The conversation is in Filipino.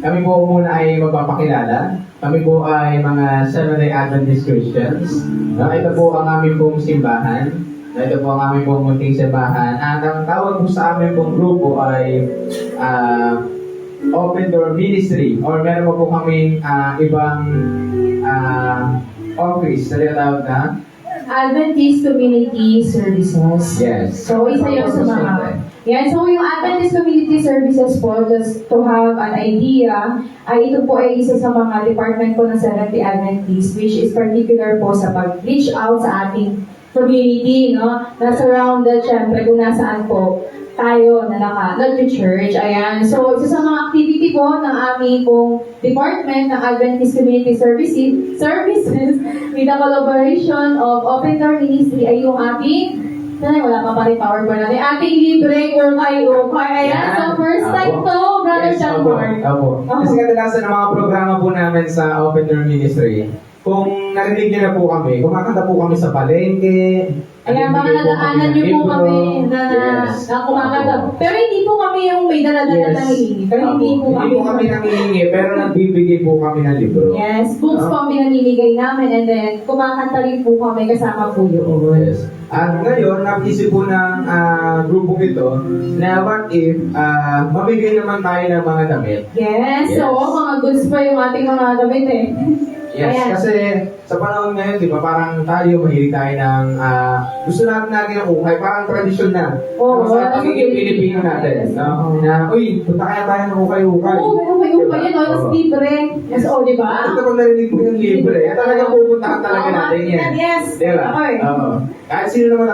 Kami po muna ay magpapakilala. Kami po ay mga Seventh-day Adventist Christians. Ito po ang aming pong simbahan. Ito po ang aming pong munting simbahan. At ang tawag po sa aming pong grupo ay Open Door Ministry. Or meron po kaming ibang office na tinatawag na Adventist Community Services. Yes. So, isa yun sa mga... Yan, so yung Adventist Community Services po, just to have an idea, ay ito po ay isa sa mga department po ng Seventh-day Adventist, which is particular po sa pag-reach out sa ating community, no? Na surrounded, syempre, kung nasaan po tayo na nag-church. Ayan. So, isa sa mga activity po ng aming pong department ng Adventist Community Services with the collaboration of Open Door Ministry ay yung ating wala pa rin PowerPoint natin. Ating libre ukay. Ayan. So, first time to, Brother John Mark. Opo. Kasi kadalasan ng mga programa po namin sa Open Door Ministry, kung narinig niyo na po kami, kumakanta po kami sa palengke. Ayan, mga nadaanan niyo po kami na kumakanta. Pero hindi po kami yung may dala-dala ng hihingi. Pero hindi po kami nangihingi, pero nagbibigay po kami ng libro. Yes, books po ang pinamimigay namin and then kumakanta rin po kami kasama po yun. Yes. At ngayon, napisip po ng grupong ito na what if mabigay naman tayo ng mga damit. Yes, so mga goods pa yung ating mga damit eh. Yes, ayan. Kasi sa panahon ngayon, di ba, parang tayo, mahilig tayo ng gusto natin ng ukay, parang tradisyon na. Oo, sa pagiging Pilipino natin. No? Na, uy, punta kaya tayo ng ukay-ukay. Oo, may ukay yan, mas libre. Yes, di ba? Ito pag narinig po yung libre, talaga pupuntahan talaga natin yan. Yes, Diba? okay. Oo. Kahit sino naman talaga.